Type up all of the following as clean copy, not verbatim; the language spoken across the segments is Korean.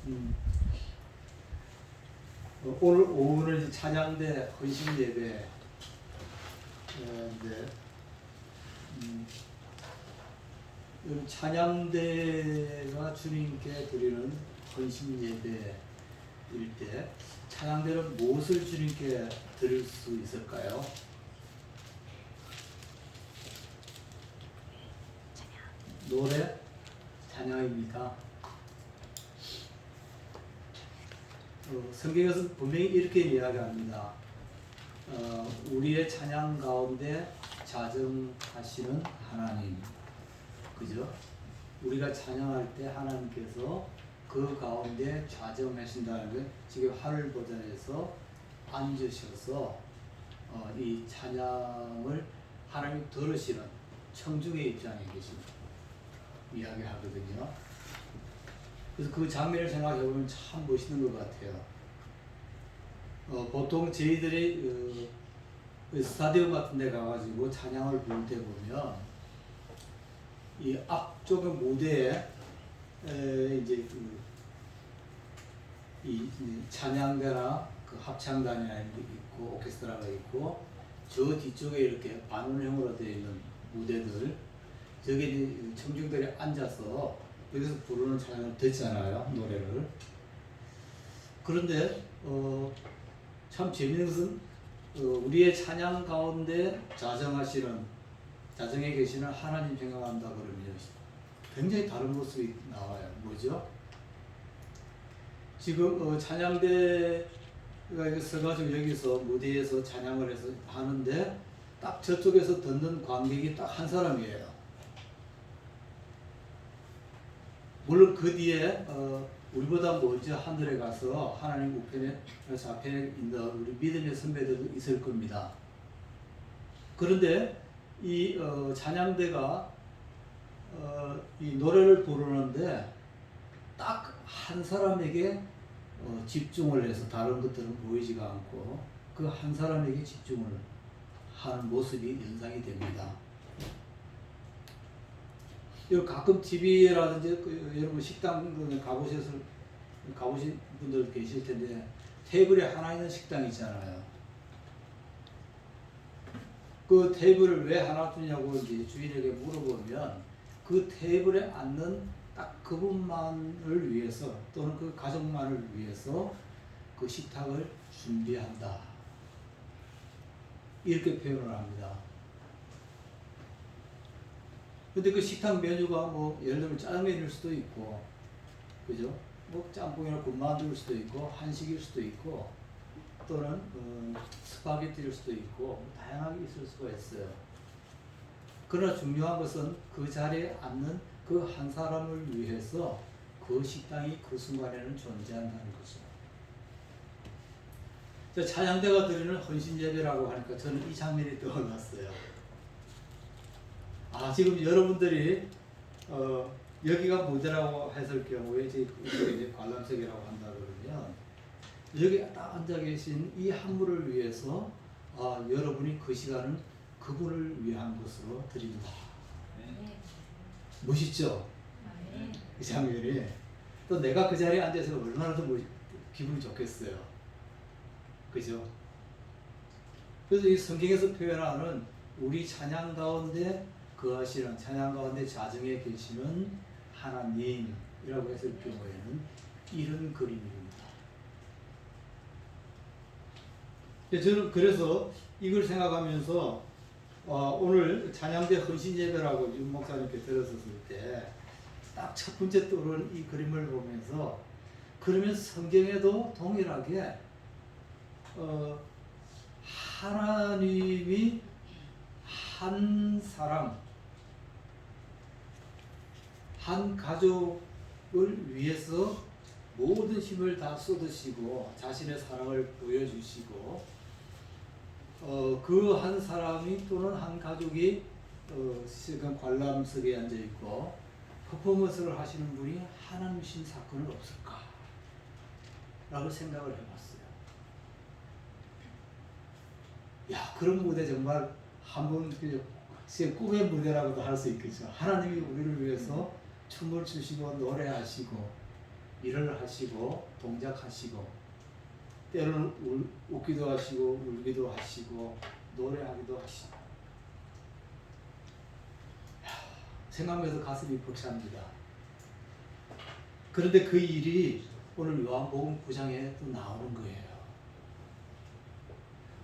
음, 오늘 오후는 이제 찬양대 헌신 예배. 네, 이 찬양대가 주님께 드리는 헌신 예배일 때 찬양대는 무엇을 주님께 드릴 수 있을까요? 노래, 찬양입니다. 성경에서 분명히 이렇게 이야기합니다. 우리의 찬양 가운데 자정하시는 하나님, 그죠? 우리가 찬양할 때 하나님께서 그 가운데 좌정하신다는 게 지금 하늘 보좌에서 앉으셔서 이 찬양을 하나님 들으시는 청중의 입장에 계신 이야기하거든요. 그래서 그 장면을 생각해 보면 참 멋있는 것 같아요. 보통 저희들이 스타디움 같은 데 가가지고 찬양을 부를 때 보면 이 앞쪽의 무대에 이제 이 찬양대나 그 합창단이나 있고 오케스트라가 있고 저 뒤쪽에 이렇게 반원형으로 되어 있는 무대들 저기 청중들이 앉아서 여기서 부르는 찬양을 듣잖아요, 노래를. 그런데 참 재미있는 것은 우리의 찬양 가운데 자정에 계시는 하나님 생각한다 그러면 굉장히 다른 모습이 나와요. 뭐죠? 지금 찬양대가 서가지고 여기서 무대에서 찬양을 해서 하는데 딱 저쪽에서 듣는 관객이 딱 한 사람이에요. 물론 그 뒤에 우리보다 먼저 하늘에 가서 하나님 우편에 좌편에 있는 우리 믿음의 선배들도 있을 겁니다. 그런데 이 찬양대가 이 노래를 부르는데 딱 한 사람에게 집중을 해서 다른 것들은 보이지가 않고 그 한 사람에게 집중을 하는 모습이 연상이 됩니다. 가끔 TV라든지 여러분 식당 가보신 분들 계실 텐데 테이블에 하나 있는 식당 있잖아요. 그 테이블을 왜 하나 두냐고 이제 주인에게 물어보면 그 테이블에 앉는 딱 그분만을 위해서 또는 그 가족만을 위해서 그 식탁을 준비한다. 이렇게 표현을 합니다. 근데 그 식탁 메뉴가 뭐 예를 들면 짜장면일 수도 있고, 그죠? 뭐 짬뽕이나 군만두일 수도 있고, 한식일 수도 있고, 또는 스파게티일 수도 있고, 다양하게 있을 수가 있어요. 그러나 중요한 것은 그 자리에 앉는 그 한 사람을 위해서 그 식당이 그 순간에는 존재한다는 거죠. 찬양대가 드리는 헌신 예배라고 하니까 저는 이 장면이 떠올랐어요. 지금 여러분들이 여기가 무대라고 했을 경우에 이제 관람석이라고 한다 그러면 여기 딱 앉아 계신 이 한 분을 위해서 여러분이 그 시간은 그분을 위한 것으로 드립니다. 네. 멋있죠? 네. 이 장면이 또 내가 그 자리에 앉아서 얼마나 더 기분이 좋겠어요. 그죠? 그래서 이 성경에서 표현하는 우리 찬양 가운데 거하시는 찬양 가운데 자정에 계시는 하나님이라고 했을 경우에는 이런 그림입니다. 저는 그래서 이걸 생각하면서 오늘 찬양대 헌신 예배라고 윤 목사님께 들었을 때 딱 첫 번째 떠오른 이 그림을 보면서 그러면 성경에도 동일하게 하나님이 한 사람 한 가족을 위해서 모든 힘을 다 쏟으시고 자신의 사랑을 보여주시고 그 한 사람이 또는 한 가족이 지금 관람석에 앉아 있고 퍼포먼스를 하시는 분이 하나님이신 사건은 없을까? 라고 생각을 해봤어요. 야, 그런 무대 정말 한번 꿈의 무대라고도 할 수 있겠죠. 하나님이 우리를 위해서 춤을 추시고 노래하시고 일을 하시고 동작하시고 때로는 웃기도 하시고 울기도 하시고 노래하기도 하시고 생각해서 가슴이 벅찹니다. 그런데 그 일이 오늘 요한복음 9장에 또 나오는 거예요.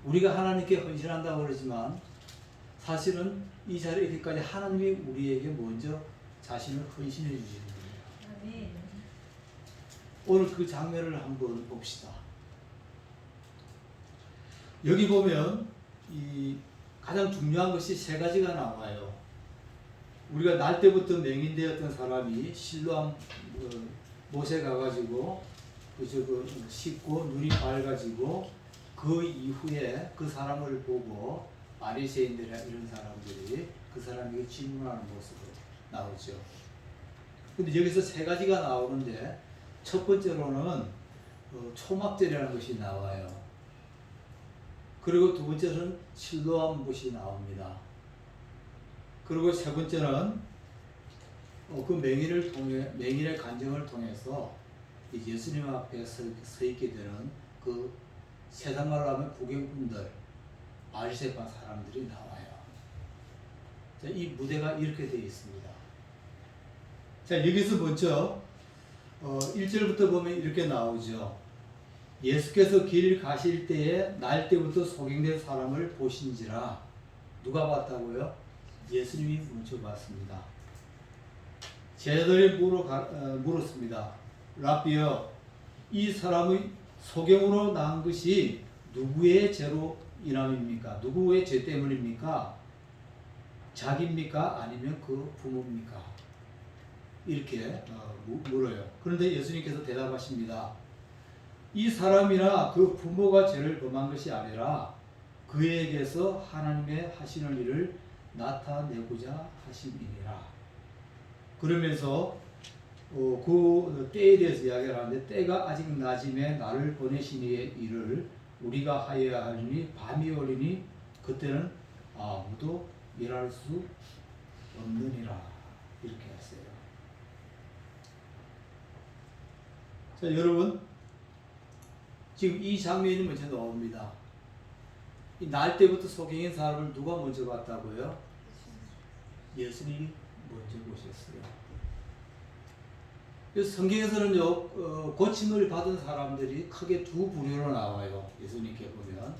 우리가 하나님께 헌신한다고 그러지만 사실은 이 자리에 이렇게까지 하나님이 우리에게 먼저 자신을 헌신해 주시는 거예요. 아멘. 오늘 그 장면을 한번 봅시다. 여기 보면 이 가장 중요한 것이 세 가지가 나와요. 우리가 날 때부터 맹인되었던 사람이 실로암 못에 가가지고 씻고 눈이 밝아지고 그 이후에 그 사람을 보고 바리새인들이나 이런 사람들이 그 사람에게 질문하는 모습으로 나오죠. 근데 여기서 세 가지가 나오는데 첫 번째로는 초막절이라는 것이 나와요. 그리고 두 번째는 실로암 못이 나옵니다. 그리고 세 번째는 그 맹인의 간증을 통해서 예수님 앞에 서 있게 되는 그 세상 말로 하면 구경꾼들, 바리새파 사람들이 나와요. 자, 이 무대가 이렇게 되어 있습니다. 자, 여기서 먼저 1절부터 보면 이렇게 나오죠. 예수께서 길 가실 때에 날 때부터 소경된 사람을 보신지라. 누가 봤다고요? 예수님이 먼저 봤습니다. 제자들이 물었습니다. 라비여, 이 사람의 소경으로 난 것이 누구의 죄로 인함입니까? 누구의 죄 때문입니까? 자기입니까? 아니면 그 부모입니까? 이렇게 물어요. 그런데 예수님께서 대답하십니다. 이 사람이나 그 부모가 죄를 범한 것이 아니라 그에게서 하나님의 하시는 일을 나타내고자 하심이니라. 그러면서 그 때에 대해서 이야기를 하는데, 때가 아직 낮음에 나를 보내신 이의 일을 우리가 하여야 하리니 밤이 오리니 그때는 아무도 일할 수 없느니라. 이렇게 했어요. 자, 여러분, 지금 이 장면이 먼저 나옵니다. 이 날 때부터 소경인 사람을 누가 먼저 봤다고요? 예수님이 먼저 보셨어요. 성경에서는요, 고침을 받은 사람들이 크게 두 부류로 나와요. 예수님께 보면.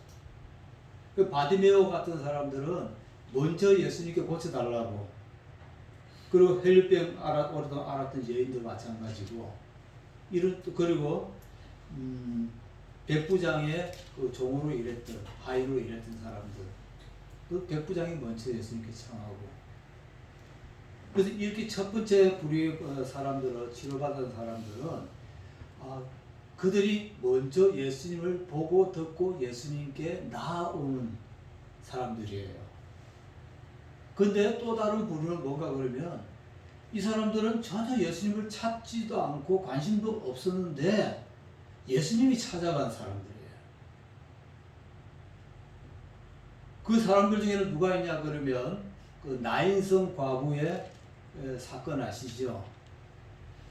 바디메오 같은 사람들은 먼저 예수님께 고쳐달라고. 그리고 혈병 앓았던 여인도 마찬가지고. 그리고 백부장의 그 종으로 일했던, 하인으로 일했던 사람들. 그 백부장이 먼저 예수님께 청하고. 그래서 이렇게 첫 번째 부류의 사람들은, 치료받은 사람들은 그들이 먼저 예수님을 보고 듣고 예수님께 나아오는 사람들이에요. 근데 또 다른 부류는 뭔가 그러면 이 사람들은 전혀 예수님을 찾지도 않고 관심도 없었는데 예수님이 찾아간 사람들이에요. 그 사람들 중에는 누가 있냐 그러면 그 나인성 과부의 사건 아시죠?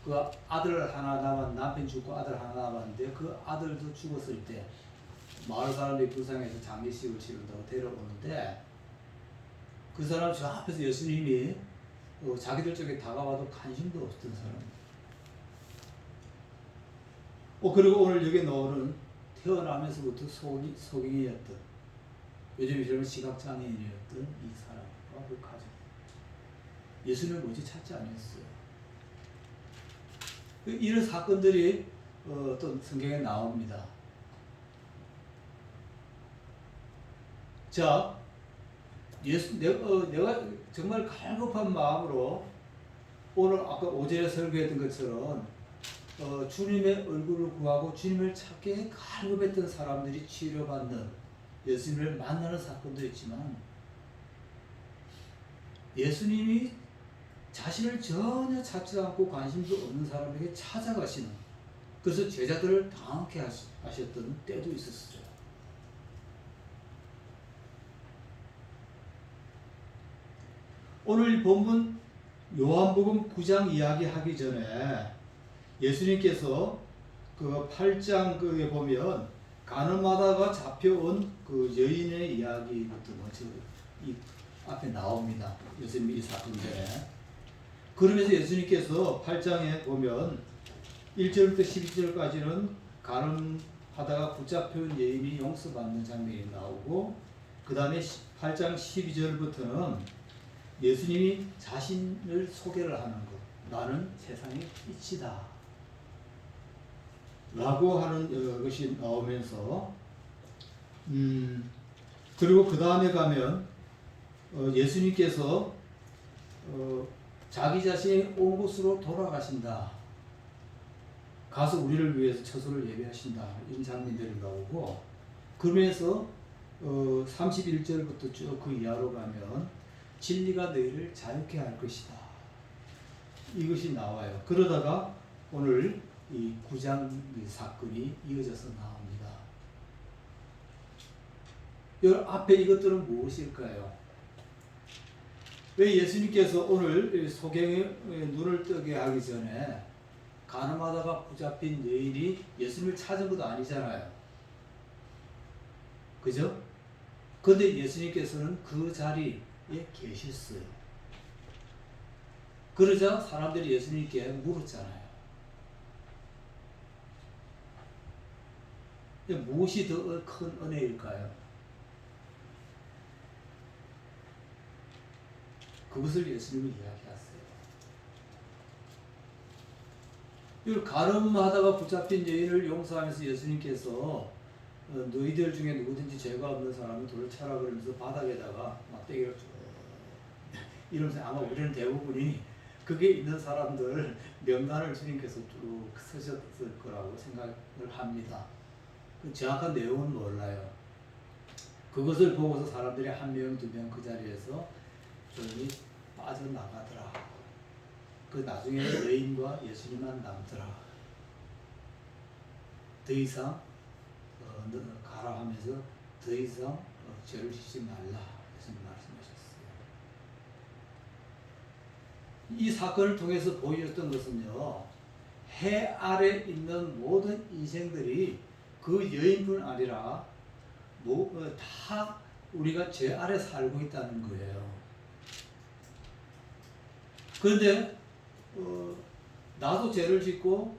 그 아들 하나 남편 죽고 아들 하나 남았는데 그 아들도 죽었을 때 마을 사람들이 불쌍해서 장례식을 치른다고 데려오는데 그 사람 저 앞에서 예수님이 자기들 쪽에 다가와도 관심도 없던 사람. 그리고 오늘 여기 나오는 태어나면서부터 소경이었던, 요즘 이러면 시각장애인이었던 이 사람과 그 가족. 예수님을 먼저 찾지 않았어요. 이런 사건들이 또 성경에 나옵니다. 자, 내가 정말 갈급한 마음으로 오늘 아까 5절에 설교했던 것처럼 주님의 얼굴을 구하고 주님을 찾게 갈급했던 사람들이 치료받는, 예수님을 만나는 사건도 있지만 예수님이 자신을 전혀 찾지 않고 관심도 없는 사람에게 찾아가시는, 그래서 제자들을 당황케 하셨던 때도 있었어요. 오늘 본문 요한복음 9장 이야기하기 전에 예수님께서 그 8장에 보면 가늠하다가 잡혀온 그 여인의 이야기부터 먼저 이 앞에 나옵니다. 예수님 이 사건 전에. 그러면서 예수님께서 8장에 보면 1절부터 12절까지는 가늠하다가 붙잡혀온 여인이 용서받는 장면이 나오고, 그 다음에 8장 12절부터는 예수님이 자신을 소개를 하는 것. 나는 세상의 빛이다 라고 하는 것이 나오면서, 그리고 그 다음에 가면 예수님께서 자기 자신이 온 곳으로 돌아가신다. 가서 우리를 위해서 처소를 예비하신다. 이런 장면들이 나오고, 그러면서 31절부터 쭉 그 이하로 가면 진리가 너희를 자유케 할 것이다. 이것이 나와요. 그러다가 오늘 이 9장 사건이 이어져서 나옵니다. 이 앞에 이것들은 무엇일까요? 왜 예수님께서 오늘 소경의 눈을 뜨게 하기 전에 가늠하다가 붙잡힌 여인이 예수님을 찾은 것도 아니잖아요. 그죠? 그런데 예수님께서는 그 자리에 계셨어요. 그러자 사람들이 예수님께 물었잖아요. 무엇이 더 큰 은혜일까요? 그것을 예수님이 이야기하세요. 이 가늠하다가 붙잡힌 여인을 용서하면서 예수님께서 너희들 중에 누구든지 죄가 없는 사람은 돌을 차라 그러면서 바닥에다가 막대기를 쭉 이러면서, 아마 우리는 대부분이 그게 있는 사람들 명단을 주님께서 쭉 쓰셨을 거라고 생각을 합니다. 그 정확한 내용은 몰라요. 그것을 보고서 사람들이 한 명, 두 명 그 자리에서 조용히 빠져나가더라. 그 나중에 여인과 예수님만 남더라. 더 이상 가라 하면서 더 이상 죄를 지지 말라 예수님 말씀하셨어요. 이 사건을 통해서 보여줬던 것은요, 해 아래 있는 모든 인생들이 그 여인뿐 아니라 다 우리가 죄 아래 살고 있다는 거예요. 그런데 나도 죄를 짓고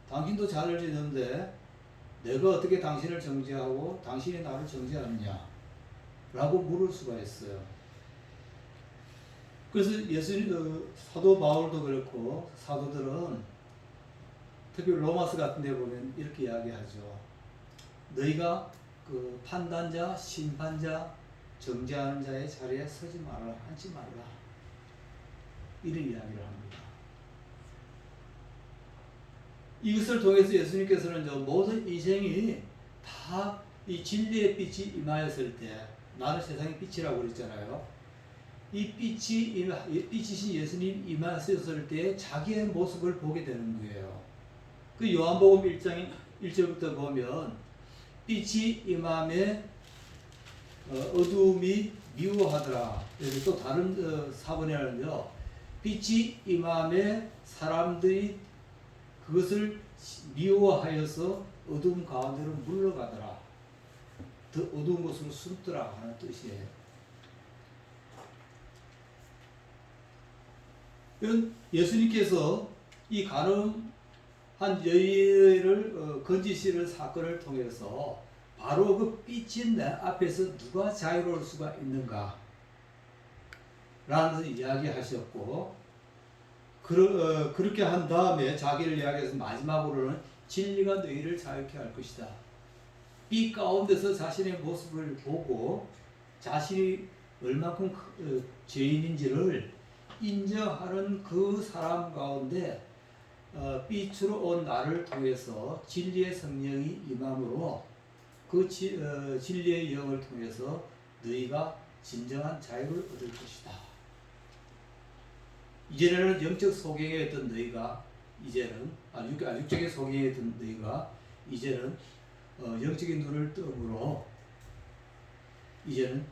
당신도 죄를 짓는데 내가 어떻게 당신을 정죄하고 당신이 나를 정죄하느냐 라고 물을 수가 있어요. 그래서 사도 바울도 그렇고 사도들은 특히 로마서 같은 데 보면 이렇게 이야기하죠. 너희가 그 판단자, 심판자, 정죄하는 자의 자리에 서지 말라, 앉지 말라, 이런 이야기를 합니다. 이것을 통해서 예수님께서는 모든 인생이 다 이 진리의 빛이 임하였을 때, 나는 세상의 빛이라고 그랬잖아요. 이 빛이신 예수님 임하셨을 때 자기의 모습을 보게 되는 거예요. 그 요한복음 1장 1절부터 보면 빛이 임함에 어둠이 미워하더라. 그래서 또 다른 사본에는요, 빛이 임함에 사람들이 그것을 미워하여서 어둠 가운데로 물러가더라. 더 어두운 곳으로 숨더라 하는 뜻이에요. 예수님께서 이 가늠한 여인을 건지시는 사건을 통해서 바로 그 빛인 내 앞에서 누가 자유로울 수가 있는가 라는 이야기하셨고, 그렇게 한 다음에 자기를 이야기해서 마지막으로는 진리가 너희를 자유케 할 것이다. 빛 가운데서 자신의 모습을 보고 자신이 얼마큼 죄인인지를 인정하는 그 사람 가운데 빛으로 온 나를 통해서 진리의 성령이 임함으로 그 진리의 영을 통해서 너희가 진정한 자유를 얻을 것이다. 이전에는 영적 소경에 있던 너희가 이제는 육적인 소경에 있던 너희가 이제는 영적인 눈을 뜸으로 이제는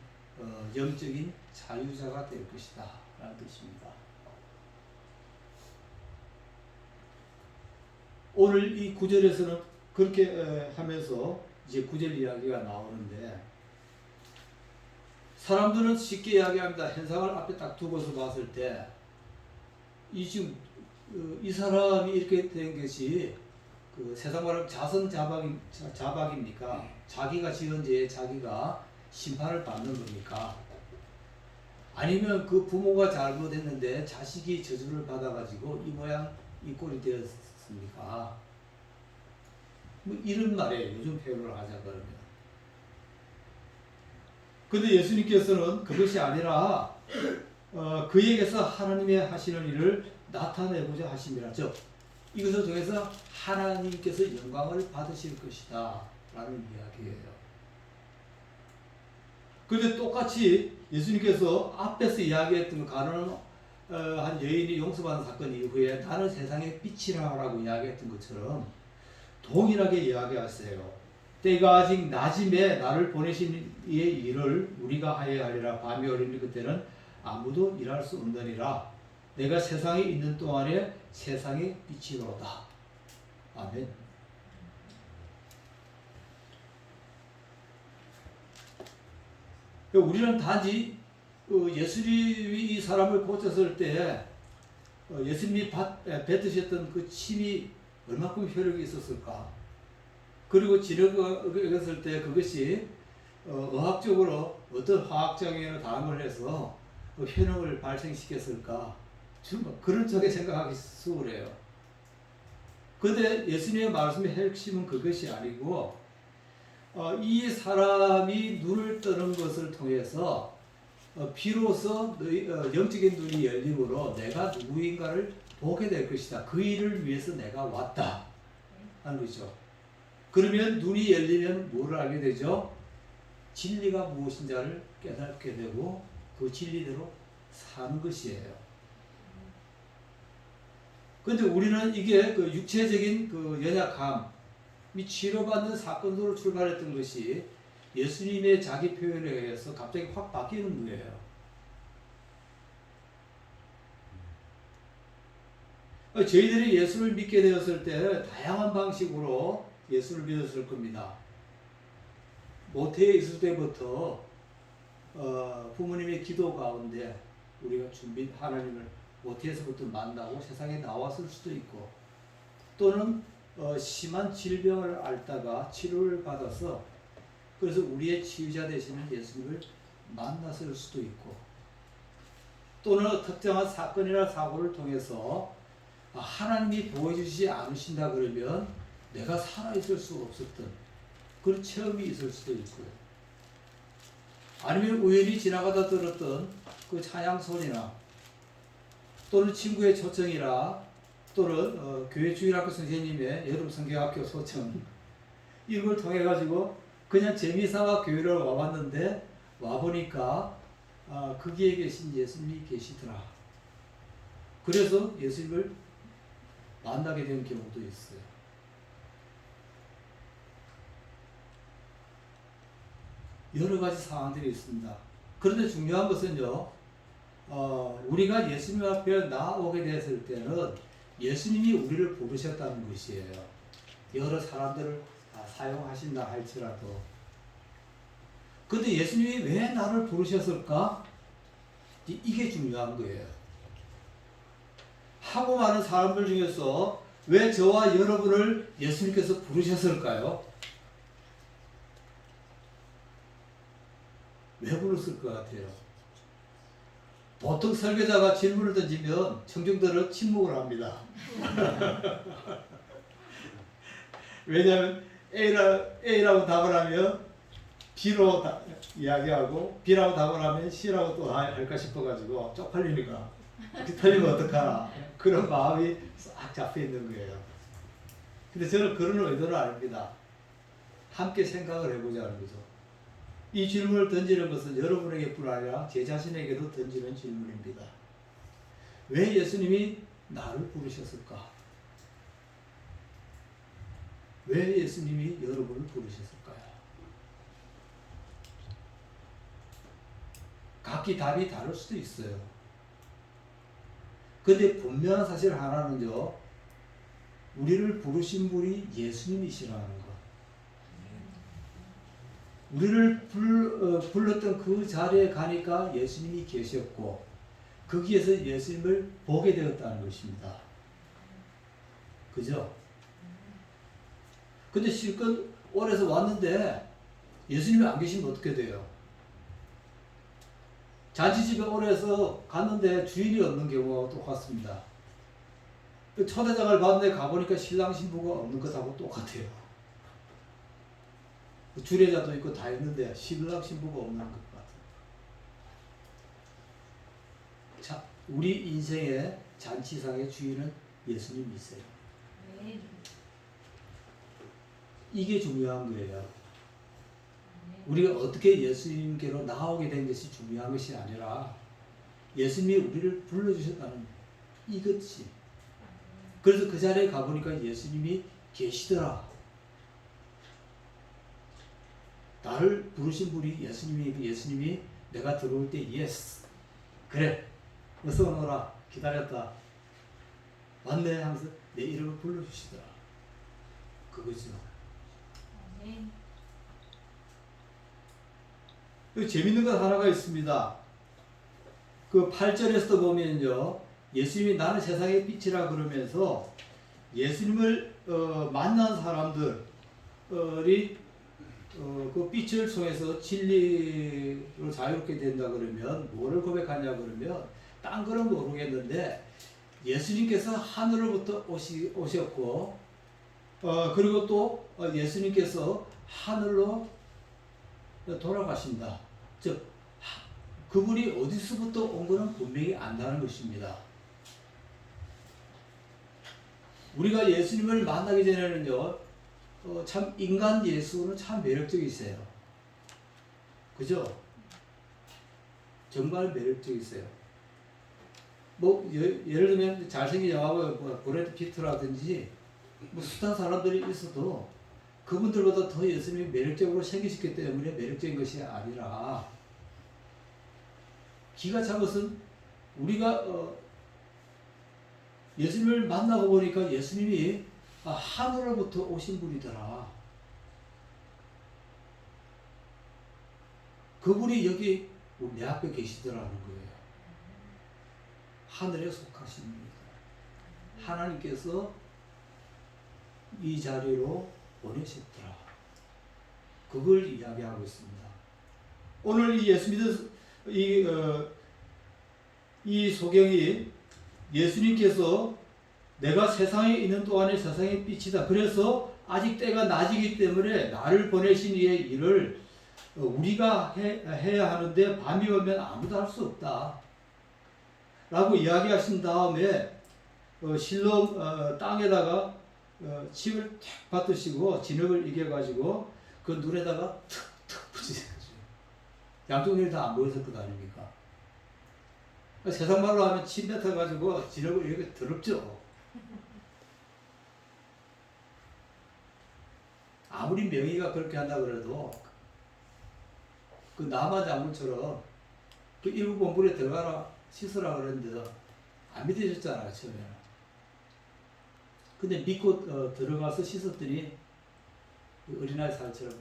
영적인 자유자가 될 것이다 라는 뜻입니다. 오늘 이 구절에서는 그렇게 하면서 이제 구절 이야기가 나오는데, 사람들은 쉽게 이야기합니다. 현상을 앞에 딱 두고서 봤을 때 이 지금 이 사람이 이렇게 된 것이 그 세상 말하면 자박입니까? 자기가 지은 죄에 자기가 심판을 받는 겁니까? 아니면 그 부모가 잘못했는데 자식이 저주를 받아가지고 이 모양 이 꼴이 되었습니까? 뭐 이런 말에 요즘 표현을 하자 그러면. 근데 예수님께서는 그것이 아니라 그에게서 하나님의 하시는 일을 나타내고자 하심이라. 즉 이것을 통해서 하나님께서 영광을 받으실 것이다 라는 이야기예요. 그런데 똑같이 예수님께서 앞에서 이야기했던 가난한 여인이 용서받는 사건 이후에 나는 세상의 빛이라 라고 이야기했던 것처럼 동일하게 이야기하세요. 때가 아직 낮임에 나를 보내신 이의 일을 우리가 하여야 하리라. 밤이 오리니 그때는 아무도 일할 수 없느니라. 내가 세상에 있는 동안에 세상의 빛이로다. 아멘. 우리는 단지 예수님이 이 사람을 고쳤을 때 예수님이 뱉으셨던 그 침이 얼마큼 효력이 있었을까? 그리고 지나갔을 때 그것이 의학적으로 어떤 화학작용을 다음을 해서 효능을 발생시켰을까? 정말 그런 쪽에 생각하기 수월해요. 그런데 예수님의 말씀의 핵심은 그것이 아니고 이 사람이 눈을 뜨는 것을 통해서 비로소 영적인 눈이 열림으로 내가 누구인가를 보게 될 것이다. 그 일을 위해서 내가 왔다 하는 거죠. 그러면 눈이 열리면 뭐를 알게 되죠? 진리가 무엇인지를 깨닫게 되고 그 진리대로 사는 것이에요. 그런데 우리는 이게 그 육체적인 그 연약함이 치료받는 사건으로 출발했던 것이 예수님의 자기 표현에 의해서 갑자기 확 바뀌는 거예요. 저희들이 예수를 믿게 되었을 때 다양한 방식으로 예수를 믿었을 겁니다. 모태에 있을 때부터 부모님의 기도 가운데 우리가 하나님을 모태에서부터 만나고 세상에 나왔을 수도 있고, 또는 심한 질병을 앓다가 치료를 받아서 그래서 우리의 치유자 되시는 예수님을 만났을 수도 있고, 또는 특정한 사건이나 사고를 통해서 하나님이 보여주시지 않으신다 그러면 내가 살아있을 수 없었던 그런 체험이 있을 수도 있고요. 아니면 우연히 지나가다 들었던 그 찬양 소리나 또는 친구의 초청이나 또는 교회 주일학교 선생님의 여름 성경학교 소청, 이걸 통해 가지고 그냥 재미삼아 교회를 와봤는데 와보니까 거기에 계신 예수님이 계시더라. 그래서 예수님을 만나게 된 경우도 있어요. 여러 가지 상황들이 있습니다. 그런데 중요한 것은요, 우리가 예수님 앞에 나오게 됐을 때는 예수님이 우리를 부르셨다는 것이에요. 여러 사람들을 사용하신다 할지라도. 그런데 예수님이 왜 나를 부르셨을까? 이게 중요한 거예요. 하고 많은 사람들 중에서 왜 저와 여러분을 예수님께서 부르셨을까요? 왜 부르실 것 같아요? 보통 설교자가 질문을 던지면 청중들은 침묵을 합니다. 왜냐하면 A라고 답을 하면 B로 이야기하고 B라고 답을 하면 C라고 또 할까 싶어가지고 쪽팔리니까 이렇게 틀리면 어떡하나 그런 마음이 싹 잡혀 있는 거예요. 근데 저는 그런 의도는 아닙니다. 함께 생각을 해보자는 거죠. 이 질문을 던지는 것은 여러분에게뿐 아니라 제 자신에게도 던지는 질문입니다. 왜 예수님이 나를 부르셨을까? 왜 예수님이 여러분을 부르셨을까요? 각기 답이 다를 수도 있어요. 근데 분명한 사실 하나는요, 우리를 부르신 분이 예수님이시라는 것. 우리를 불렀던 그 자리에 가니까 예수님이 계셨고 거기에서 예수님을 보게 되었다는 것입니다. 그죠? 근데 실컷 오래서 왔는데 예수님이 안 계시면 어떻게 돼요? 잔치집에 오래서 갔는데 주인이 없는 경우가 똑같습니다. 초대장을 받는데 가보니까 신랑 신부가 없는 것하고 똑같아요. 주례자도 있고 다 있는데 신랑 신부가 없는 것 같아요. 자, 우리 인생의 잔치상의 주인은 예수님이세요. 이게 중요한 거예요. 우리가 어떻게 예수님께로 나오게 된 것이 중요한 것이 아니라 예수님이 우리를 불러주셨다는 이것이. 그래서 그 자리에 가보니까 예수님이 계시더라. 나를 부르신 분이 예수님이 내가 들어올 때 예스 그래 어서 오너라 기다렸다 왔네 하면서 내 이름을 불러주시더라. 그거죠. 재밌는 것 하나가 있습니다. 그 8절에서도 보면요, 예수님이 나는 세상의 빛이라 그러면서 예수님을 만난 사람들이 그 빛을 통해서 진리로 자유롭게 된다 그러면 뭐를 고백하냐 그러면 딴 거는 모르겠는데 예수님께서 하늘로부터 오셨고 그리고 또 예수님께서 하늘로 돌아가신다. 즉 그분이 어디서부터 온 것은 분명히 안다는 것입니다. 우리가 예수님을 만나기 전에는요, 참 인간 예수는 참 매력적이세요. 그죠? 정말 매력적이세요. 뭐 예를 들면 잘생긴 영화가 뭐 브래드 피트라든지 뭐 숱한 사람들이 있어도 그분들보다 더 예수님이 매력적으로 생기셨기 때문에 매력적인 것이 아니라 기가 찬 것은 우리가 예수님을 만나고 보니까 예수님이 하늘로부터 오신 분이더라. 그분이 여기 내 앞에 계시더라는 거예요. 하늘에 속하신 분이다. 하나님께서 이 자리로 보내셨더라. 그걸 이야기하고 있습니다. 오늘 이 예수 믿은 이 소경이 예수님께서 내가 세상에 있는 동안에 세상의 빛이다. 그래서 아직 때가 낮이기 때문에 나를 보내신 이의 일을 우리가 해야 하는데 밤이 오면 아무도 할 수 없다. 라고 이야기하신 다음에 실로 땅에다가 침을 탁 받으시고 진흙을 이겨가지고 그 눈에다가 툭툭 붙이세요. 양쪽 눈이 다 안 보였을 것 아닙니까? 세상 말로 하면 침 뱉어가지고 진흙을 이렇게 더럽죠. 아무리 명의가 그렇게 한다 그래도 그 남한 장군처럼 그 일부 본분에 들어가라 씻으라 그랬는데 안 믿으셨잖아요 처음에는. 근데 믿고 들어가서 씻었더니 그 어린아이 살처럼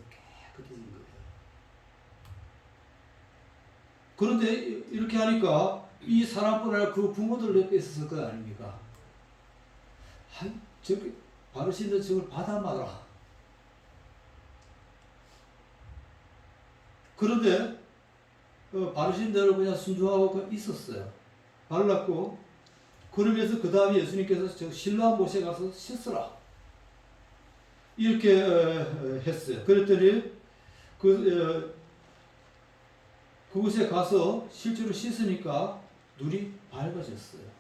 깨끗해진 거예요. 그런데 이렇게 하니까 이 사람뿐 아니라 그 부모들 옆에 있었을 것 아닙니까? 저기 바르신데 저걸 받아마라. 그런데 바르신 대로 그냥 순종하고 있었어요. 발랐고 그러면서 그 다음에 예수님께서 저 실로암 못에 가서 씻으라 이렇게 했어요. 그랬더니 그곳에 가서 실제로 씻으니까 눈이 밝아졌어요.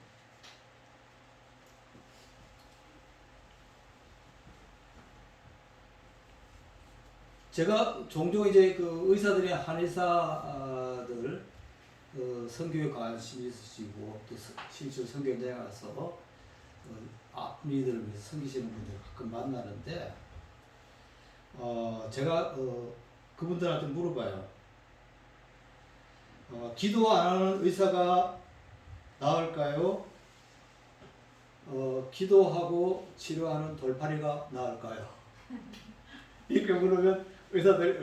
제가 종종 이제 그 의사들이 한의사들 선교에 관심이 있으시고 또 실제로 선교에 가서 아픈 이들을 위해서 섬기시는 분들 가끔 만나는데 제가 그분들한테 물어봐요. 기도 안 하는 의사가 나을까요? 기도하고 치료하는 돌팔이가 나을까요? 이렇게 물으면 간호사들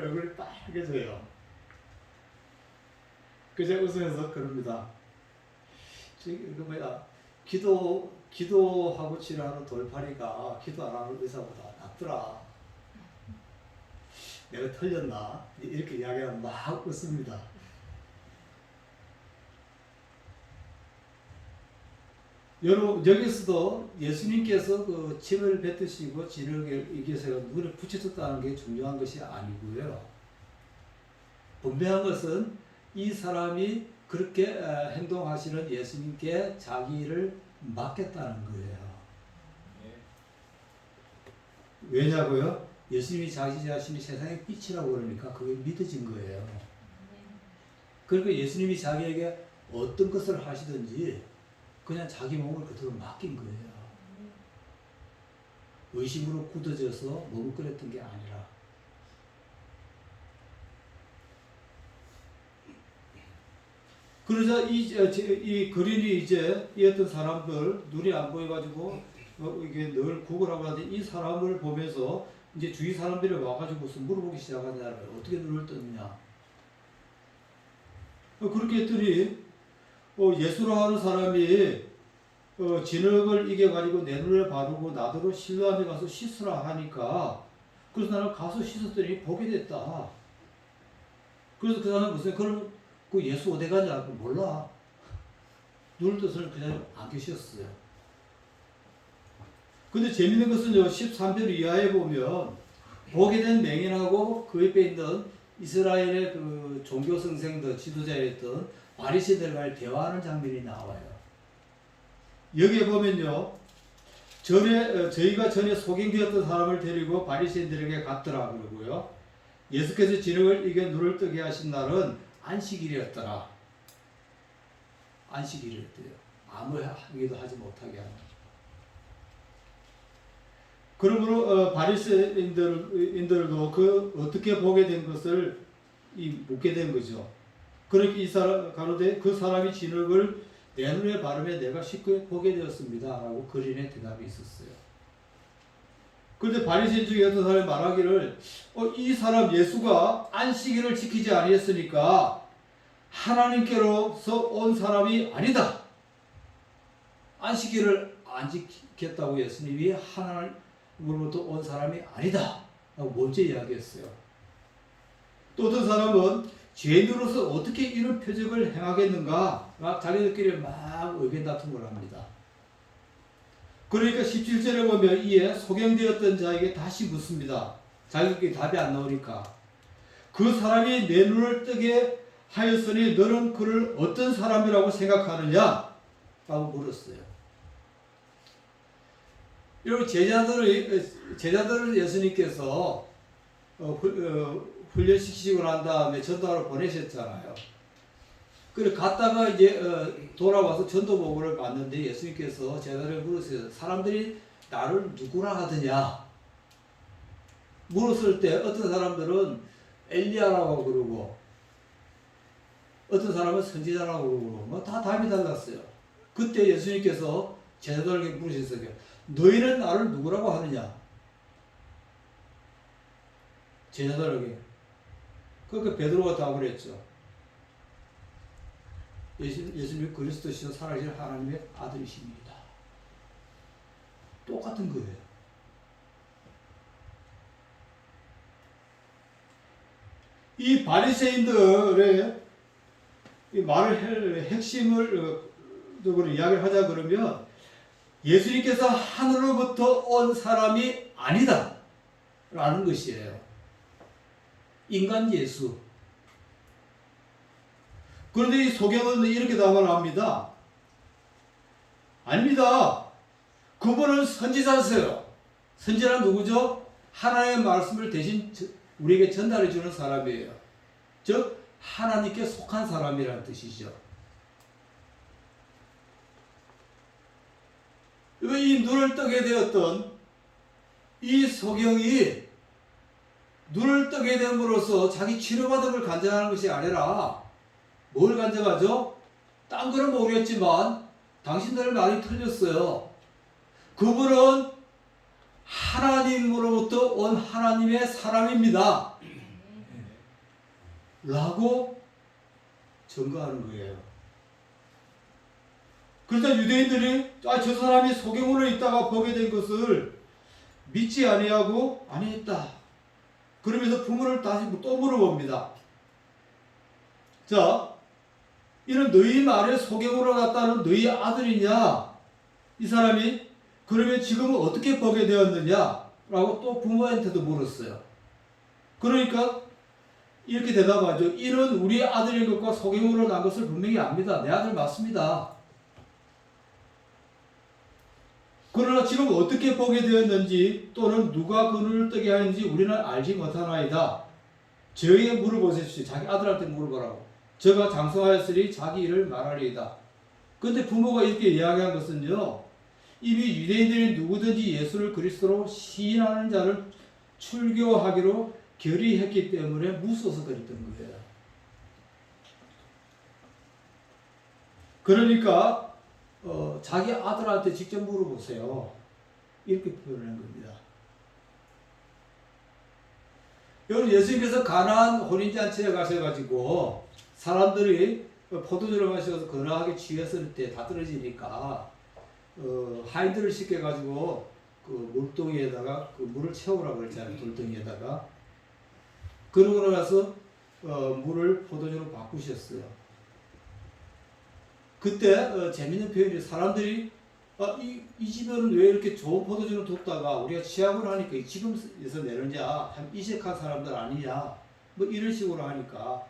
얼굴이 빨개져요. 그저 웃으면서 그럽니다. 그 뭐야, 기도하고 치료하는 돌팔이가 기도 안 하는 의사보다 낫더라. 내가 틀렸나? 이렇게 이야기하면 막 웃습니다. 여러분, 여기서도 예수님께서 그 침을 뱉으시고 진흙을 이겨서 눈에 붙여줬다는 게 중요한 것이 아니고요. 분명한 것은 이 사람이 그렇게 행동하시는 예수님께 자기를 맡겼다는 거예요. 왜냐고요? 예수님이 자기 자신이 세상의 빛이라고 그러니까 그게 믿어진 거예요. 그러니까 예수님이 자기에게 어떤 것을 하시든지 그냥 자기 몸을 그대로 맡긴 거예요. 의심으로 굳어져서 머뭇거렸던 게 아니라. 그러자 이 거린이 이제 이 어떤 사람들 눈이 안 보여가지고 이게 늘 구걸하고 하는데 이 사람을 보면서 이제 주위 사람들이 와가지고서 물어보기 시작하잖아요. 어떻게 눈을 떴느냐. 그렇게 했더니 예수로 하는 사람이 진흙을 이겨가지고 내 눈에 바르고 나더러 실로암에 가서 씻으라 하니까 그래서 나는 가서 씻었더니 보게 됐다. 그래서 그 사람은 무슨 그럼 그 예수 어디 가냐? 몰라. 눈을 떠서는 그냥 안 계셨어요. 근데 재밌는 것은요, 13절 이하에 보면 보게 된 맹인하고 그 옆에 있는 이스라엘의 그 종교 선생들, 지도자였던 바리새인들과 대화하는 장면이 나와요. 여기에 보면요, 저희가 전에 소경되었던 사람을 데리고 바리새인들에게 갔더라 그러고요. 예수께서 진흙을 이겨 눈을 뜨게 하신 날은 안식일이었더라. 안식일이었대요. 아무 하기도 하지 못하게 하는. 그러므로 바리새인들도 그 어떻게 보게 된 것을 묻게 된 거죠. 그렇게 이 사람 가로되 그 사람이 진흙을 내 눈에 바르며 내가 쉽게 보게 되었습니다. 라고 거린의 대답이 있었어요. 그런데 바리새인 중에 어떤 사람이 말하기를 이 사람 예수가 안식일을 지키지 아니했으니까 하나님께로서 온 사람이 아니다. 안식일을 안 지켰다고 예수님이 하나님으로부터 온 사람이 아니다. 라고 먼저 이야기했어요. 또 어떤 사람은 죄인으로서 어떻게 이런 표적을 행하겠는가? 막 자기들끼리 막 의견 다툼을 합니다. 그러니까 17절에 보면 이에 소경되었던 자에게 다시 묻습니다. 자기들끼리 답이 안 나오니까. 그 사람이 내 눈을 뜨게 하였으니 너는 그를 어떤 사람이라고 생각하느냐? 라고 물었어요. 여러분, 제자들을 예수님께서 훈련시키시고 난 다음에 전도하러 보내셨잖아요. 그래 갔다가 이제 돌아와서 전도복음을 받는데 예수님께서 제자들을 물으세요. 사람들이 나를 누구라 하더냐? 물었을 때 어떤 사람들은 엘리야라고 그러고 어떤 사람은 선지자라고 그러고 뭐 다 답이 달랐어요. 그때 예수님께서 제자들에게 물으셨어요. 너희는 나를 누구라고 하느냐? 제자들에게. 그러니까 베드로가 답을 했죠. 예수님이 그리스도시요 살아계신 하나님의 아들이십니다. 똑같은 거예요. 이 바리새인들의 이 말을 핵심을 이야기를 하자 그러면 예수님께서 하늘로부터 온 사람이 아니다 라는 것이에요. 인간 예수. 그런데 이 소경은 이렇게 답을 합니다. 아닙니다. 그분은 선지자세요. 선지자는 누구죠? 하나님의 말씀을 대신 우리에게 전달해 주는 사람이에요. 즉 하나님께 속한 사람이라는 뜻이죠. 이 눈을 뜨게 되었던 이 소경이 눈을 뜨게 됨으로써 자기 치료받은 걸 간증하는 것이 아니라 뭘 간증하죠? 딴 거는 모르겠지만 당신들 말이 틀렸어요. 그분은 하나님으로부터 온 하나님의 사람입니다. 라고 증거하는 거예요. 그래서 유대인들이 저 사람이 소경원에 있다가 보게 된 것을 믿지 아니하고 아니했다. 그러면서 부모를 다시 또 물어봅니다. 자, 이는 너희 말에 소경으로 갔다는 너희 아들이냐? 이 사람이 그러면 지금은 어떻게 보게 되었느냐? 라고 또 부모한테도 물었어요. 그러니까 이렇게 대답하죠. 이는 우리 아들인 것과 소경으로 난 것을 분명히 압니다. 내 아들 맞습니다. 그러나 지금 어떻게 보게 되었는지 또는 누가 그 눈을 뜨게 하였는지 우리는 알지 못하나이다. 저에게 물어보십시오. 자기 아들한테 물어보라고. 저가 장성하였으니 자기 일을 말하리이다. 그런데 부모가 이렇게 이야기한 것은요. 이미 유대인들이 누구든지 예수를 그리스도로 시인하는 자를 출교하기로 결의했기 때문에 무서워서 그랬던 거예요. 그러니까 자기 아들한테 직접 물어보세요. 이렇게 표현한 겁니다. 여러분 예수님께서 가나안 혼인잔치에 가셔가지고 사람들이 포도주를 마셔서 건강하게 취했을 때 다 떨어지니까 하인들을 시켜가지고 그 물동이에다가 그 물을 채우라고 그랬잖아요. 돌덩이에다가. 그러고 나서 물을 포도주로 바꾸셨어요. 그때 재밌는 표현이 사람들이 이 집에는 왜 이렇게 좋은 포도주를 뒀다가 우리가 취합을 하니까 이 집에서 내느냐, 참 이색한 사람들 아니냐, 뭐 이런 식으로 하니까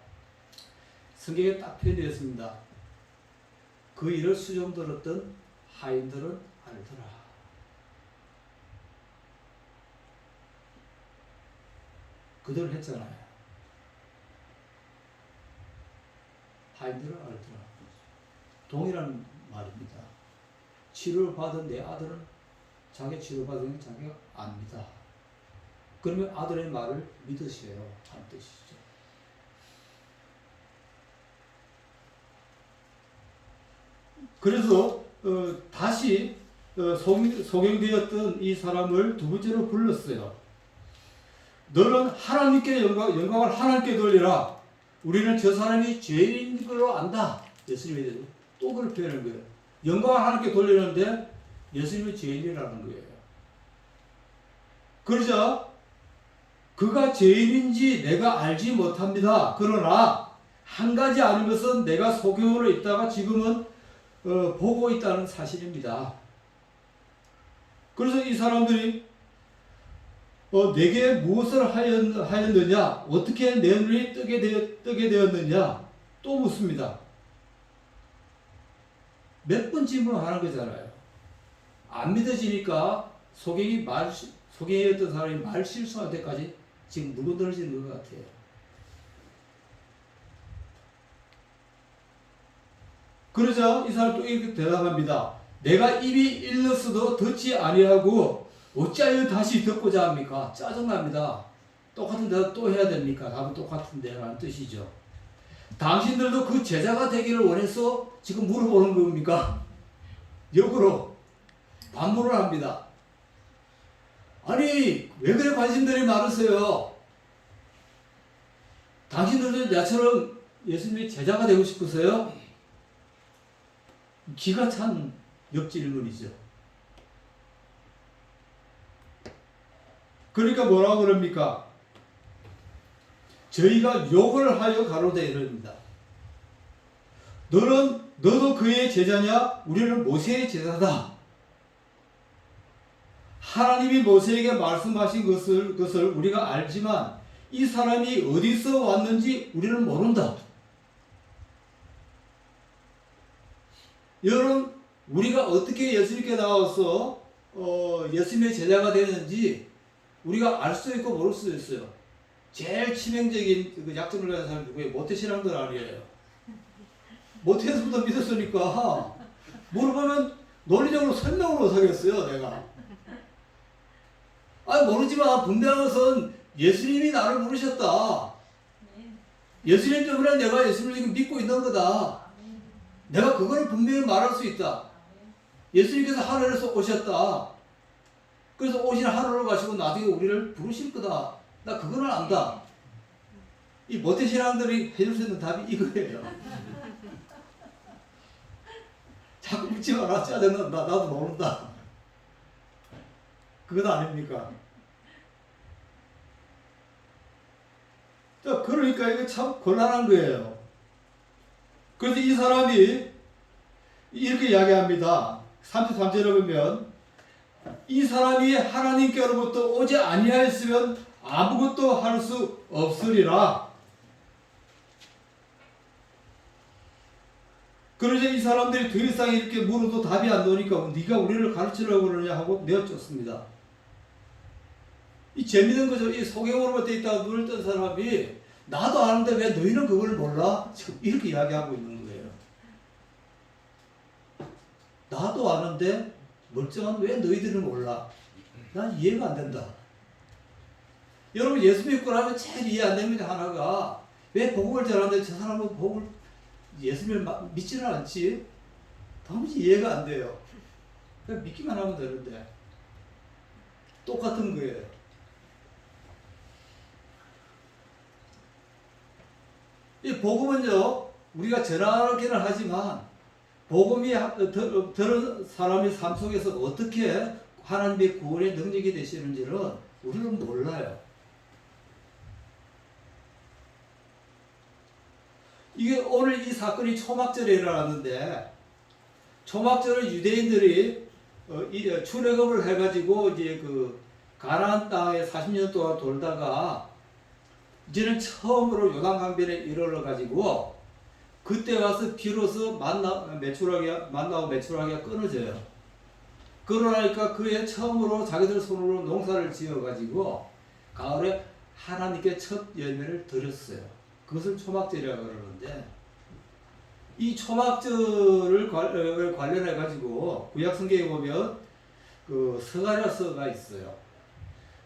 성경에 딱 표현되었습니다. 그 일을 수종 들었던 하인들은 알더라. 그대로 했잖아요. 하인들은 알더라. 동일한 말입니다. 치료를 받은 내 아들은 자기 치료받은 게 자기가 압니다. 그러면 아들의 말을 믿으셔요. 하는 뜻이죠. 그래서 다시 소경되었던 이 사람을 두 번째로 불렀어요. 너는 하나님께 영광을 하나님께 돌리라. 우리는 저 사람이 죄인인 걸로 안다. 예수님이 또 그걸 표현한 거예요. 영광을 하나님께 돌리는데 예수님이 죄인이라는 거예요. 그러자 그가 죄인인지 내가 알지 못합니다. 그러나 한 가지 아는 것은 내가 소경으로 있다가 지금은 보고 있다는 사실입니다. 그래서 이 사람들이 내게 무엇을 하였느냐? 어떻게 내 눈이 뜨게 되었느냐? 또 묻습니다. 몇 번 질문하는 거잖아요. 안 믿어지니까 소경이었던 사람이 말 실수할 때까지 지금 물고 늘어지는 것 같아요. 그러자 이 사람 또 이렇게 대답합니다. 내가 입이 일렀어도 듣지 아니하고 어찌하여 다시 듣고자 합니까? 짜증납니다. 똑같은 대답 또 해야 됩니까? 답은 똑같은데 라는 뜻이죠. 당신들도 그 제자가 되기를 원해서 지금 물어보는 겁니까? 역으로 반문을 합니다. 아니 왜 그래 관심들이 많으세요? 당신들도 나처럼 예수님의 제자가 되고 싶으세요? 기가 찬 역질문이죠. 그러니까 뭐라고 그럽니까? 저희가 욕을 하여 가로되 이릅니다. 너도 그의 제자냐? 우리는 모세의 제자다. 하나님이 모세에게 말씀하신 것을 우리가 알지만 이 사람이 어디서 왔는지 우리는 모른다. 여러분, 우리가 어떻게 예수님께 나와서 예수님의 제자가 되는지 우리가 알 수 있고 모를 수 있어요. 제일 치명적인 그 약점을 가진 사람이 누구예요? 모태신앙들 아니에요. 모태에서부터 믿었으니까 물어보면 논리적으로 설명을 못하겠어요. 내가 모르지만 분명한 것은 예수님이 나를 부르셨다. 예수님 때문에 내가 예수님을 지금 믿고 있는 거다. 내가 그거를 분명히 말할 수 있다. 예수님께서 하늘에서 오셨다. 그래서 오신 하늘로 가시고 나중에 우리를 부르실 거다. 나 그거는 안다. 이 모태신앙들이 해줄 수 있는 답이 이거예요. 자꾸 믿지 마라. 짜증난다. 나도 모른다. 그건 아닙니까? 자, 그러니까 이게 참 곤란한 거예요. 그래서 이 사람이 이렇게 이야기합니다. 33절에 보면 이 사람이 하나님께로부터 오지 아니하였으면 아무것도 할 수 없으리라. 그러자 이 사람들이 더 이상 이렇게 물어도 답이 안 나오니까 네가 우리를 가르치려고 그러냐 하고 내어쫓습니다. 이 재밌는 거죠. 이 소경으로부터 있다가 눈을 뜬 사람이 나도 아는데 왜 너희는 그걸 몰라? 지금 이렇게 이야기하고 있는 거예요. 나도 아는데 멀쩡한 왜 너희들은 몰라? 난 이해가 안 된다. 여러분 예수 믿고 나면 제일 이해 안 되는 게 하나가 왜 복음을 전하는데 저 사람은 복음을 예수님을 믿지는 않지? 도무지 이해가 안 돼요. 그냥 믿기만 하면 되는데 똑같은 거예요. 이 복음은요 우리가 전하기는 하지만 복음이 들은 사람의 삶 속에서 어떻게 하나님의 구원의 능력이 되시는지는 우리는 몰라요. 이게 오늘 이 사건이 초막절에 일어났는데 초막절을 유대인들이 출애굽을 해가지고 이제 그 가나안 땅에 40년 동안 돌다가 이제는 처음으로 요단강변에 이르러 가지고 그때 와서 비로소 만나고 매출하기가 끊어져요. 그러니까 그해 처음으로 자기들 손으로 농사를 지어가지고 가을에 하나님께 첫 열매를 드렸어요. 그것을 초막절이라고 그러는데 이 초막절을 관련해가지고 구약성경에 보면 그 스가랴서가 있어요.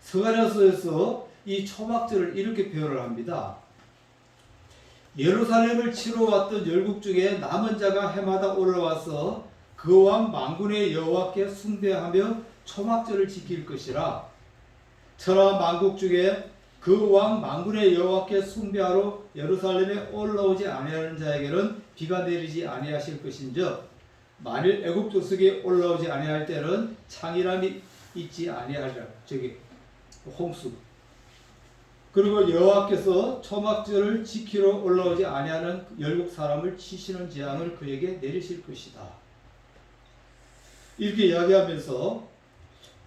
스가랴서에서 이 초막절을 이렇게 표현을 합니다. 예루살렘을 치러 왔던 열국 중에 남은 자가 해마다 올라와서 그 왕 만군의 여호와께 숭배하며 초막절을 지킬 것이라. 천하 만국 중에 그 왕 만군의 여호와께 숭배하러 예루살렘에 올라오지 아니하는 자에게는 비가 내리지 아니하실 것인즉 만일 애굽 조석에 올라오지 아니할 때는 창이람이 있지 아니하리라. 저기 홍수. 그리고 여호와께서 초막절을 지키러 올라오지 아니하는 열국 사람을 치시는 재앙을 그에게 내리실 것이다. 이렇게 이야기하면서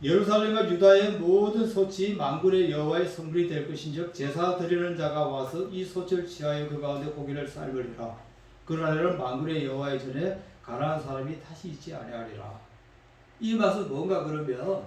예루살렘과 유다의 모든 소치 만군의 여호와의 성물이 될 것인즉 제사 드리는 자가 와서 이 소치를 취하여 그 가운데 고기를 삶으리라. 그날에는 만군의 여호와의 전에 가난한 사람이 다시 있지 아니하리라. 이 말은 뭔가 그러면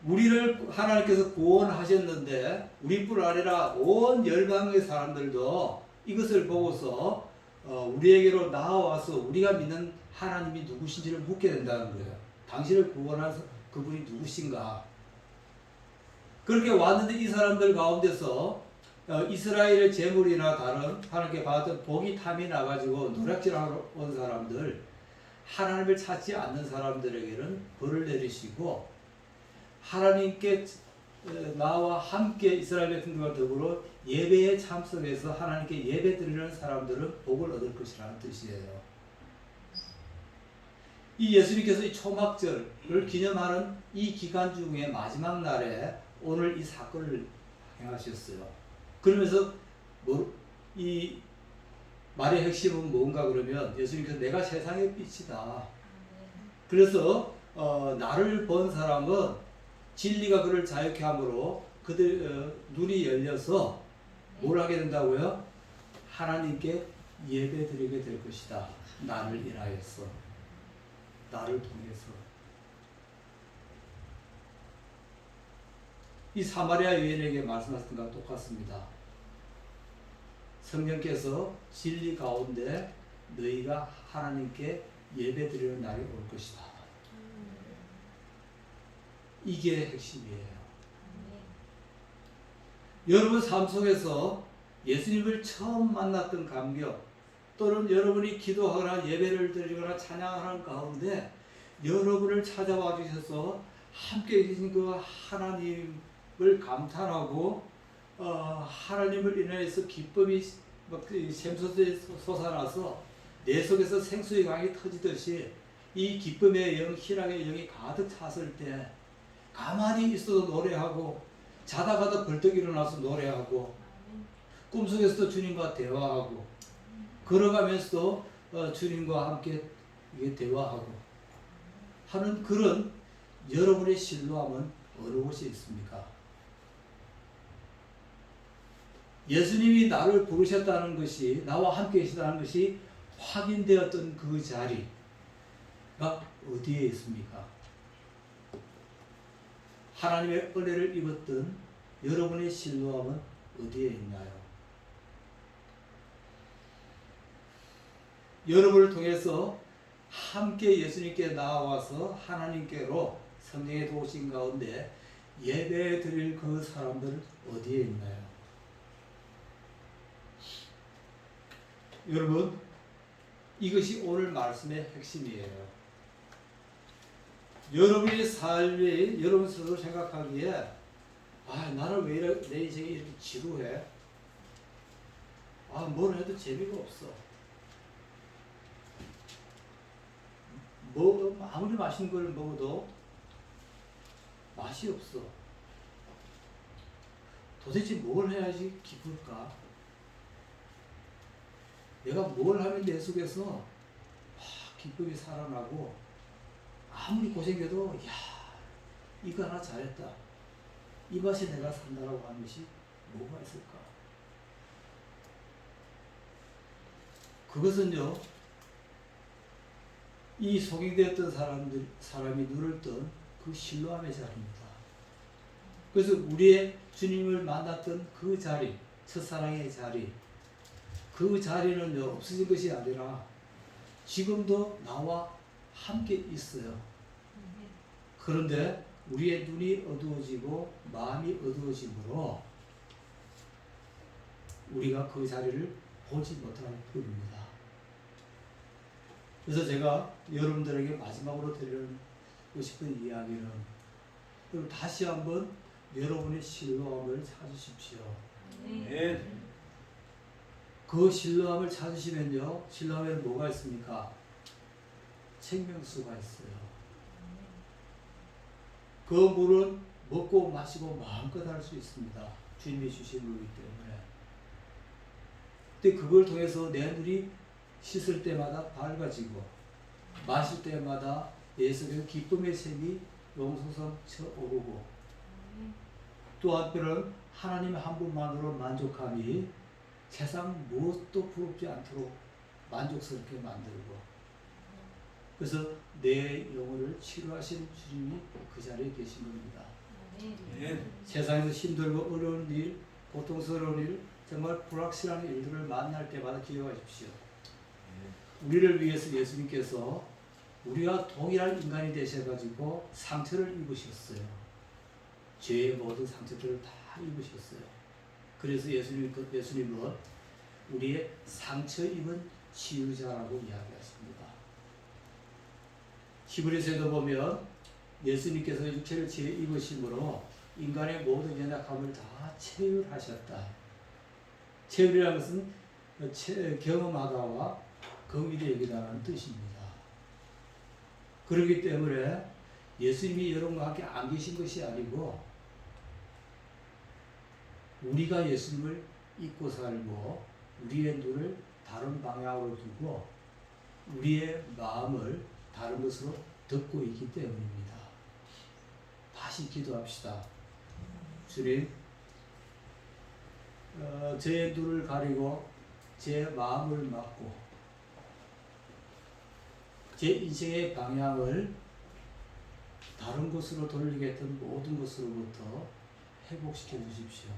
우리를 하나님께서 구원하셨는데 우리뿐 아니라 온 열방의 사람들도 이것을 보고서 우리에게로 나와서 우리가 믿는 하나님이 누구신지를 묻게 된다는 거예요. 당신을 구원한 그분이 누구신가? 그렇게 왔는데 이 사람들 가운데서 이스라엘의 재물이나 다른 하나님께 받았던 복이 탐이 나가지고 노략질하러 온 사람들, 하나님을 찾지 않는 사람들에게는 벌을 내리시고 하나님께 나와 함께 이스라엘 백성들과 더불어 예배에 참석해서 하나님께 예배 드리는 사람들은 복을 얻을 것이라는 뜻이에요. 이 예수님께서 이 초막절을 기념하는 이 기간 중에 마지막 날에 오늘 이 사건을 행하셨어요. 그러면서 이 말의 핵심은 뭔가 그러면 예수님께서 내가 세상의 빛이다. 그래서 나를 본 사람은 진리가 그를 자유케 함으로 그들 눈이 열려서 뭘 하게 된다고요? 하나님께 예배드리게 될 것이다. 나를 인하여서, 나를 통해서. 이 사마리아 여인에게 말씀하신 것과 똑같습니다. 성령께서 진리 가운데 너희가 하나님께 예배드리는 날이 올 것이다. 이게 핵심이에요. 여러분 삶 속에서 예수님을 처음 만났던 감격, 또는 여러분이 기도하거나 예배를 드리거나 찬양하는 가운데 여러분을 찾아와 주셔서 함께 계신 그 하나님을 감탄하고 하나님을 인하여서 기쁨이 샘솟에 솟아나서 내 속에서 생수의 강이 터지듯이 이 기쁨의 영, 희락의 영이 가득 찼을 때 가만히 있어도 노래하고 자다가도 벌떡 일어나서 노래하고 꿈속에서도 주님과 대화하고 걸어가면서도 주님과 함께 대화하고 하는 그런 여러분의 신뢰함은 어느 곳에 있습니까? 예수님이 나를 부르셨다는 것이, 나와 함께 계시다는 것이 확인되었던 그 자리가 어디에 있습니까? 하나님의 은혜를 입었던 여러분의 신뢰함은 어디에 있나요? 여러분을 통해서 함께 예수님께 나와서 하나님께로 성령의 도우심 가운데 예배 드릴 그 사람들 어디에 있나요? 여러분, 이것이 오늘 말씀의 핵심이에요. 여러분의 삶이 여러분 스스로 생각하기에 나는 왜 내 인생이 이렇게 지루해? 뭘 해도 재미가 없어. 아무리 맛있는 걸 먹어도 맛이 없어. 도대체 뭘 해야지 기쁠까? 내가 뭘 하면 내 속에서 기쁨이 살아나고 아무리 고생해도 이거 하나 잘했다. 이 맛에 내가 산다라고 하는 것이 뭐가 있을까? 그것은요, 이 소개되었던 사람이 눈을 뜬 그 신뢰함의 자리입니다. 그래서 우리의 주님을 만났던 그 자리, 첫사랑의 자리, 그 자리는요, 없어진 것이 아니라 지금도 나와 함께 있어요. 그런데 우리의 눈이 어두워지고 마음이 어두워지므로 우리가 그 자리를 보지 못하는 뿐입니다. 그래서 제가 여러분들에게 마지막으로 드리고 싶은 이야기는, 다시 한번 여러분의 신뢰함을 찾으십시오. 그 신뢰함을 찾으시면요, 신뢰함에는 뭐가 있습니까? 생명수가 있어요. 그 물은 먹고 마시고 마음껏 할 수 있습니다. 주님이 주신 거기 때문에. 근데 그걸 통해서 내 눈이 씻을 때마다 밝아지고 마실 때마다 내 속에 기쁨의 샘이 용솟아 오르고 또 한편은 하나님 한 분만으로 만족함이 세상 무엇도 부럽지 않도록 만족스럽게 만들고, 그래서 내 영혼을 치료하신 주님이 그 자리에 계신 겁니다. 세상에서 힘들고 어려운 일, 고통스러운 일, 정말 불확실한 일들을 만날 때마다 기억하십시오. 우리를 위해서 예수님께서 우리와 동일한 인간이 되셔가지고 상처를 입으셨어요. 죄의 모든 상처들을 다 입으셨어요. 그래서 예수님은 우리의 상처 입은 치유자라고 이야기하십니다. 히브리서에도 보면 예수님께서 육체를 지어 입으심으로 인간의 모든 연약함을 다 체휼하셨다. 체휼이라는 것은 경험하다와 긍휼히 여기다는 뜻입니다. 그렇기 때문에 예수님이 여러분과 함께 안 계신 것이 아니고 우리가 예수님을 잊고 살고 우리의 눈을 다른 방향으로 두고 우리의 마음을 다른 것으로 듣고 있기 때문입니다. 다시 기도합시다. 주님, 제 눈을 가리고 제 마음을 막고 제 인생의 방향을 다른 곳으로 돌리겠던 모든 것으로부터 회복시켜 주십시오.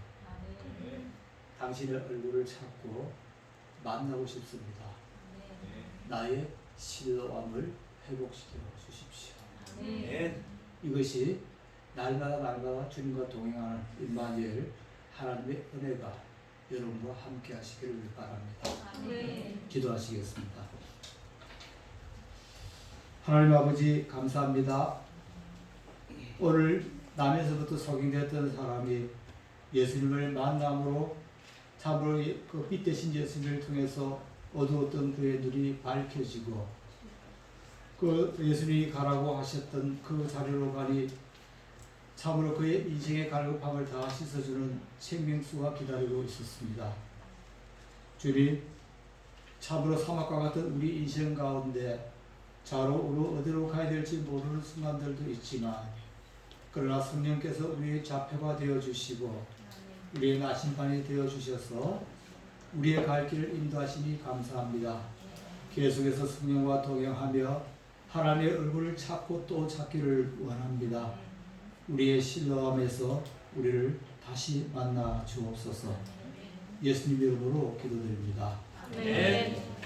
당신의 얼굴을 찾고 만나고 싶습니다. 나의 신뢰함을 회복시켜 주십시오. 이것이 날마다 주님과 동행하는 임마누엘 하나님의 은혜가 여러분과 함께 하시기를 바랍니다. 아멘. 기도하시겠습니다. 하나님 아버지 감사합니다. 오늘 남에서부터 속인됐던 사람이 예수님을 만남으로 참으로 그 빛 대신 예수님을 통해서 어두웠던 그의 눈이 밝혀지고 그 예수님이 가라고 하셨던 그 자리로 가니 참으로 그의 인생의 갈급함을 다 씻어주는 생명수가 기다리고 있었습니다. 주님, 참으로 사막과 같은 우리 인생 가운데 좌로 어디로 가야 될지 모르는 순간들도 있지만 그러나 성령께서 우리의 좌표가 되어주시고 우리의 나심반이 되어주셔서 우리의 갈 길을 인도하시니 감사합니다. 계속해서 성령과 동행하며 하나님의 얼굴을 찾고 또 찾기를 원합니다. 우리의 신뢰함에서 우리를 다시 만나 주옵소서. 예수님 이름으로 기도드립니다. 아멘.